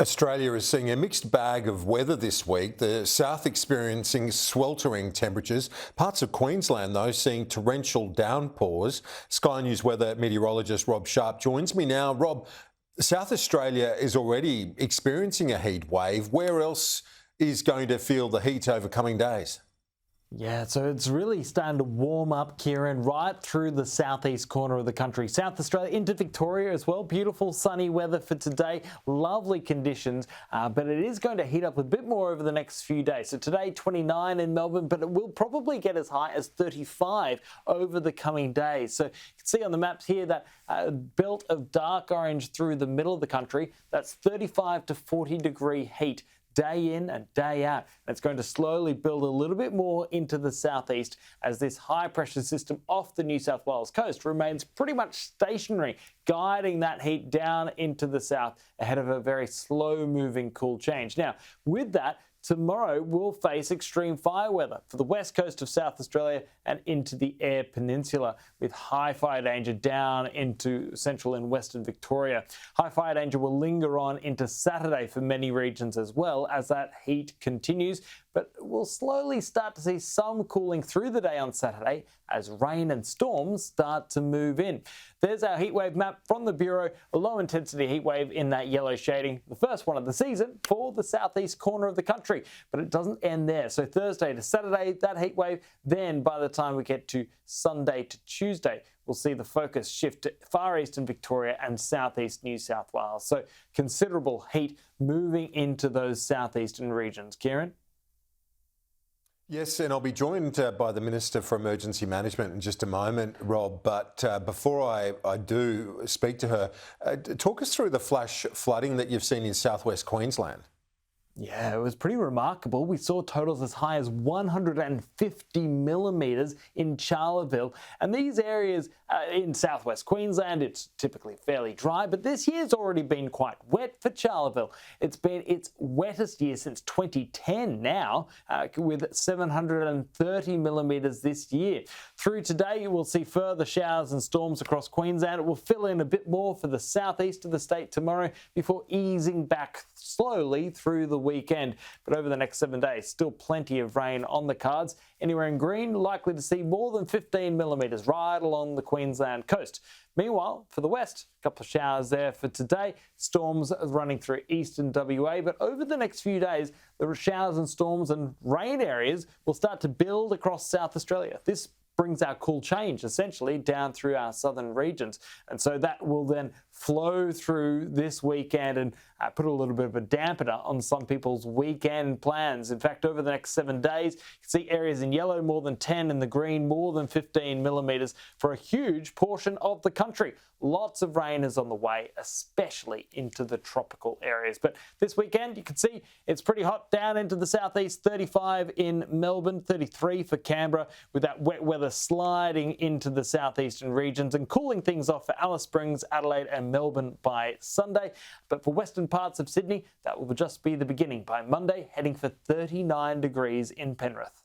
Australia is seeing a mixed bag of weather this week. The south experiencing sweltering temperatures. Parts of Queensland, though, seeing torrential downpours. Sky News weather meteorologist Rob Sharpe joins me now. Rob, South Australia is already experiencing a heat wave. Where else is going to feel the heat over coming days? Yeah, so it's really starting to warm up, Kieran, right through the southeast corner of the country. South Australia into Victoria as well. Beautiful sunny weather for today. Lovely conditions, but it is going to heat up a bit more over the next few days. So today, 29 in Melbourne, but it will probably get as high as 35 over the coming days. So you can see on the maps here that belt of dark orange through the middle of the country. That's 35 to 40 degree heat day in and day out. And it's going to slowly build a little bit more into the southeast as this high pressure system off the New South Wales coast remains pretty much stationary, guiding that heat down into the south ahead of a very slow moving cool change. Now, with that, tomorrow we'll face extreme fire weather for the west coast of South Australia and into the Eyre Peninsula, with high fire danger down into central and western Victoria. High fire danger will linger on into Saturday for many regions as well as that heat continues, but we'll slowly start to see some cooling through the day on Saturday as rain and storms start to move in. There's our heatwave map from the Bureau, a low intensity heatwave in that yellow shading, the first one of the season for the southeast corner of the country. But it doesn't end there. So Thursday to Saturday, that heatwave, then by the time we get to Sunday to Tuesday, we'll see the focus shift to far eastern Victoria and southeast New South Wales. So considerable heat moving into those southeastern regions. Kieran? Yes, and I'll be joined by the Minister for Emergency Management in just a moment, Rob. But before I do speak to her, talk us through the flash flooding that you've seen in southwest Queensland. Yeah, it was pretty remarkable. We saw totals as high as 150 millimetres in Charleville. And these areas in southwest Queensland, it's typically fairly dry, but this year's already been quite wet for Charleville. It's been its wettest year since 2010 now, with 730 millimetres this year. Through today, you will see further showers and storms across Queensland. It will fill in a bit more for the southeast of the state tomorrow before easing back slowly through the weekend. But over the next 7 days, still plenty of rain on the cards. Anywhere in green, likely to see more than 15 millimetres right along the Queensland coast. Meanwhile, for the west, a couple of showers there for today. Storms running through eastern WA, but over the next few days, the showers and storms and rain areas will start to build across South Australia. This brings our cool change essentially down through our southern regions. And so that will then flow through this weekend and put a little bit of a dampener on some people's weekend plans. In fact, over the next 7 days, you can see areas in yellow more than 10, in the green more than 15 millimetres for a huge portion of the country. Lots of rain is on the way, especially into the tropical areas. But this weekend, you can see it's pretty hot down into the southeast, 35 in Melbourne, 33 for Canberra, with that wet weather sliding into the southeastern regions and cooling things off for Alice Springs, Adelaide and Melbourne by Sunday. But for western parts of Sydney, that will just be the beginning by Monday, heading for 39 degrees in Penrith.